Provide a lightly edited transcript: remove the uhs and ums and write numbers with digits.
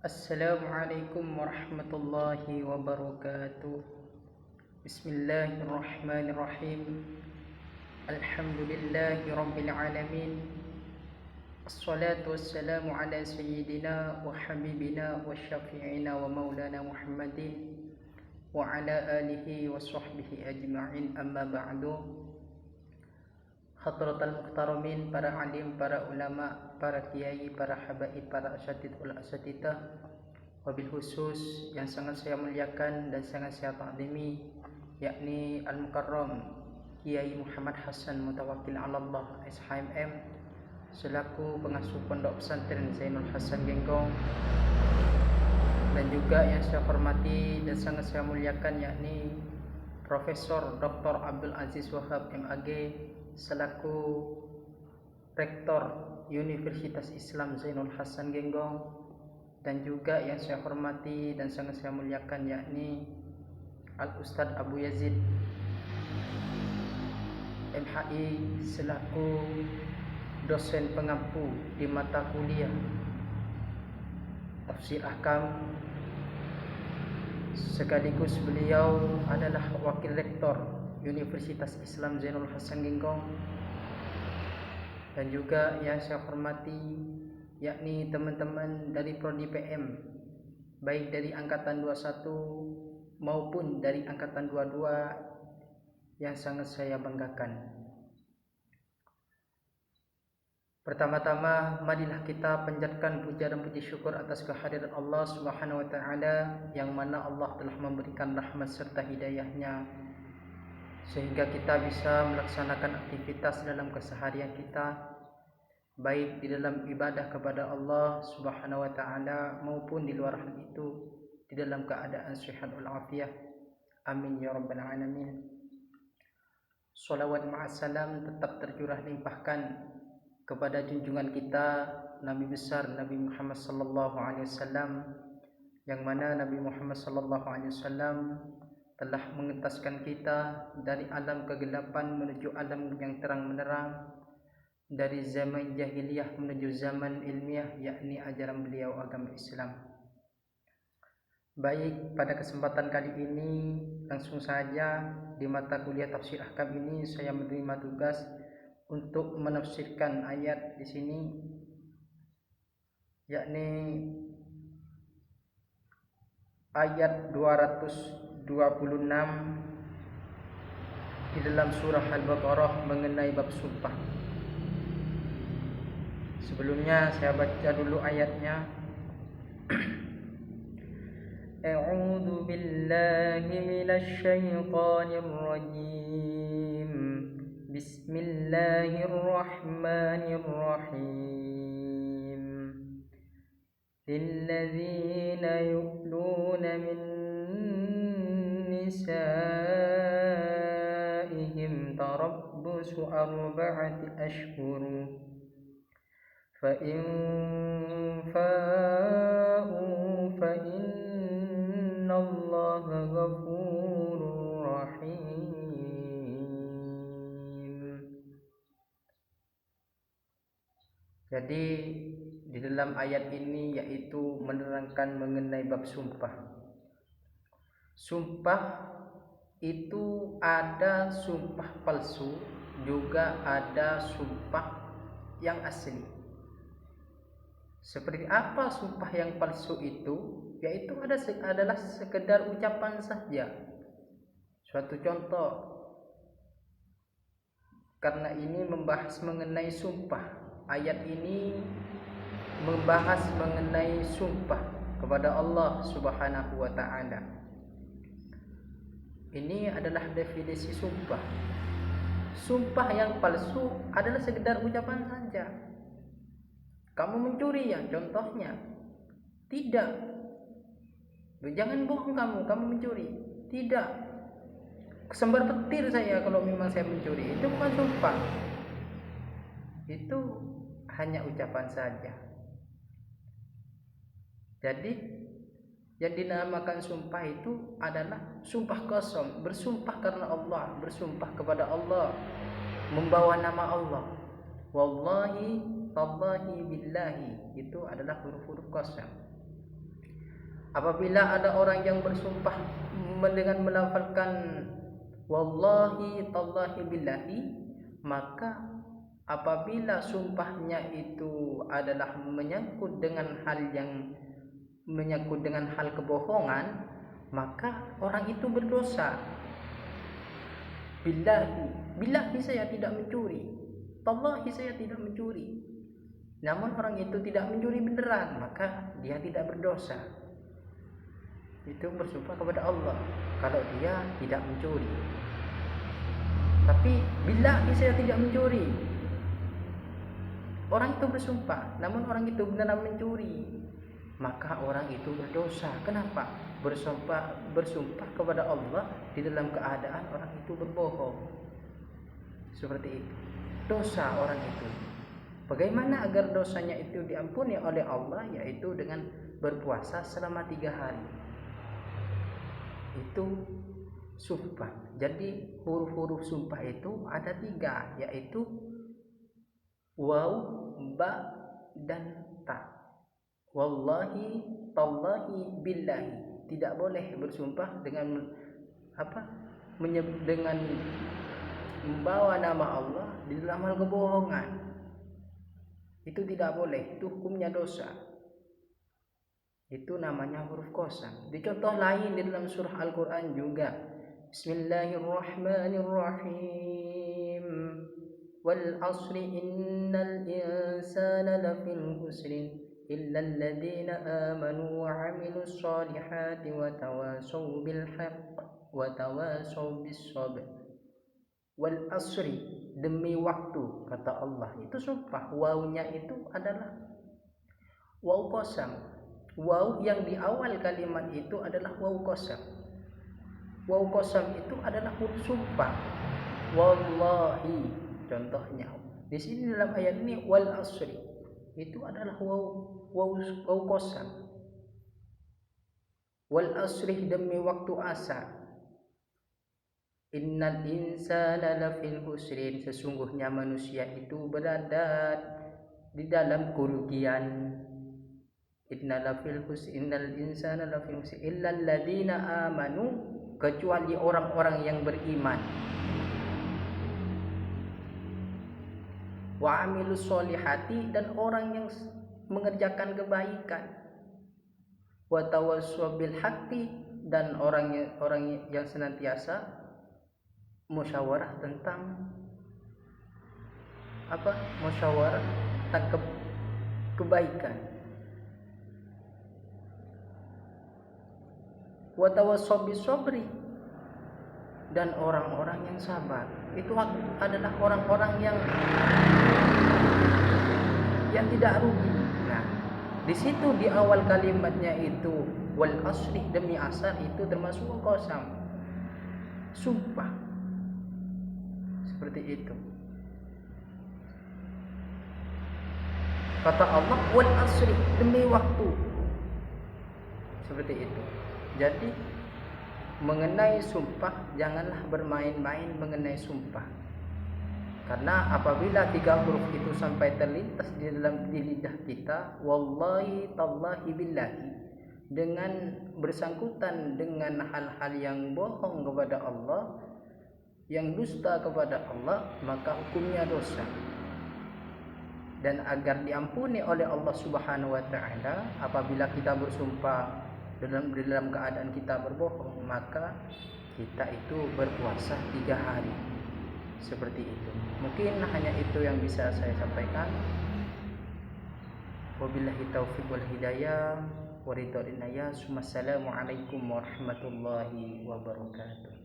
Assalamualaikum warahmatullahi wabarakatuh. Bismillahirrahmanirrahim. Alhamdulillahi rabbil alamin. Assalatu wassalamu ala sayyidina wa habibina wa syafi'ina wa maulana Muhammadin wa ala alihi wa sahbihi ajma'in, amma ba'du. Hadratal muhtaramin, para alim, para ulama, para kiai, para habaib, para asatid ul asatidah, wabil khusus yang sangat saya muliakan dan sangat saya ta'zimi, yakni Al-Mukarram Kiai Muhammad Hasan Mutawakkil 'ala Allah SHMM, selaku pengasuh pondok pesantren Zainul Hasan Genggong, dan juga yang saya hormati dan sangat saya muliakan, yakni Profesor Dr. Abdul Aziz Wahab MAG, selaku Rektor Universitas Islam Zainul Hasan Genggong, dan juga yang saya hormati dan sangat saya muliakan, yakni Al-Ustadz Abu Yazid MHI, selaku dosen pengampu di mata kuliah Tafsir Ahkam, sekaligus beliau adalah Wakil Rektor Universitas Islam Zainul Hasan Genggong. Dan juga yang saya hormati, yakni teman-teman dari Prodi PM, baik dari Angkatan 21 maupun dari Angkatan 22, yang sangat saya banggakan. Pertama-tama, marilah kita panjatkan puja dan puji syukur atas kehadiran Allah Subhanahu wa taala, yang mana Allah telah memberikan rahmat serta hidayahnya sehingga kita bisa melaksanakan aktivitas dalam keseharian kita, baik di dalam ibadah kepada Allah Subhanahu wa taala maupun di luar hal itu, di dalam keadaan sehat walafiat. Amin ya rabbal alamin. Shalawat ma'assalam tetap tercurah limpahkan kepada junjungan kita Nabi besar Nabi Muhammad sallallahu alaihi wasallam, yang mana Nabi Muhammad sallallahu alaihi wasallam telah mengentaskan kita dari alam kegelapan menuju alam yang terang menerang, dari zaman jahiliyah menuju zaman ilmiah, yakni ajaran beliau agama Islam. Baik, pada kesempatan kali ini langsung saja di mata kuliah Tafsir Ahkam ini saya menerima tugas untuk menafsirkan ayat di sini, yakni ayat 226 di dalam surah Al-Baqarah mengenai bab sumpah. Sebelumnya saya baca dulu ayatnya. A'udzu billahi minasy syaithanir rajim. Bismillahirrahmanirrahim. Lilladzina yu'luna min nisaihim tarabbusu arba'ati ashhur fa in fa'u fa innallaha ghafurur rahim. Jadi di dalam ayat ini yaitu menerangkan mengenai bab sumpah. Sumpah itu ada sumpah palsu, juga ada sumpah yang asli. Seperti apa sumpah yang palsu itu? Yaitu adalah sekedar ucapan saja. Suatu contoh, karena ini membahas mengenai sumpah. Ayat ini membahas mengenai sumpah kepada Allah Subhanahu wa taala. Ini adalah definisi sumpah. Sumpah yang palsu adalah sekedar ucapan saja. Kamu mencuri ya, contohnya. Tidak. Jangan bohong kamu mencuri. Tidak. Kesembar petir saya kalau memang saya mencuri. Itu bukan sumpah. Itu hanya ucapan saja. Jadi yang dinamakan sumpah itu adalah sumpah kosong, bersumpah karena Allah, bersumpah kepada Allah, membawa nama Allah. Wallahi, tallahi, billahi, itu adalah huruf-huruf kosong. Apabila ada orang yang bersumpah dengan melafalkan wallahi tallahi billahi, maka apabila sumpahnya itu adalah menyangkut dengan hal kebohongan, maka orang itu berdosa. Billahi saya tidak mencuri, tallahi saya tidak mencuri. Namun orang itu tidak mencuri beneran, maka dia tidak berdosa. Itu bersumpah kepada Allah kalau dia tidak mencuri. Tapi billahi saya tidak mencuri, orang itu bersumpah, namun orang itu benar mencuri, maka orang itu berdosa. Kenapa? Bersumpah kepada Allah di dalam keadaan orang itu berbohong. Seperti itu. Dosa orang itu. Bagaimana agar dosanya itu diampuni oleh Allah? Yaitu dengan berpuasa selama 3 hari. Itu sumpah. Jadi huruf-huruf sumpah itu ada 3, yaitu waw, ba, dan ta. Wallahi, tallahi, billahi. Tidak boleh bersumpah dengan dengan membawa nama Allah di dalam hal kebohongan. Itu tidak boleh, itu hukumnya dosa. Itu namanya huruf qasam. Di contoh lain di dalam surah Al-Quran juga, Bismillahirrahmanirrahim. Wal asri innal insana lafil khusrin illa alladhina amanu wa 'amilus solihati wa tawasaw bil haqq wa tawasaw bis sabr. Wal asri, demi waktu, kata Allah. Itu sumpah. Wawnya itu adalah waw qasam. Waw yang di awal kalimat itu adalah waw qasam. Waw qasam itu adalah huruf sumpah. Wallahi, contohnya di sini dalam ayat ini, wal asri itu adalah waw qasam. Wal asri, demi waktu asar. Innal insana lafil khusrin, sesungguhnya manusia itu berada di dalam kerugian. Innal insana lafil khusrin illa alladhina amanu, kecuali orang-orang yang beriman. Wa 'amilus solihati, dan orang yang mengerjakan kebaikan. Wa tawassaw bil haqqi, dan orang yang senantiasa musyawarah tentang musyawarah tentang kebaikan. Wa tawassaw bis sabri, dan orang-orang yang sabar. Itu adalah orang-orang yang tidak rugi. Nah, di situ di awal kalimatnya itu wal asri, demi asar, itu termasuk qasam, sumpah. Seperti itu. Kata Allah wal asri, demi waktu. Seperti itu. Jadi mengenai sumpah, janganlah bermain-main mengenai sumpah. Karena apabila 3 huruf itu sampai terlintas di lidah kita, wallahi tallahi billahi, dengan bersangkutan dengan hal-hal yang bohong kepada Allah, yang dusta kepada Allah, maka hukumnya dosa. Dan agar diampuni oleh Allah Subhanahu wa taala, apabila kita bersumpah dalam keadaan kita berbohong, maka kita itu berpuasa 3 hari. Seperti itu. Mungkin hanya itu yang bisa saya sampaikan. Wabillahi taufiq wal hidayah wa ridha. Assalamualaikum warahmatullahi wabarakatuh.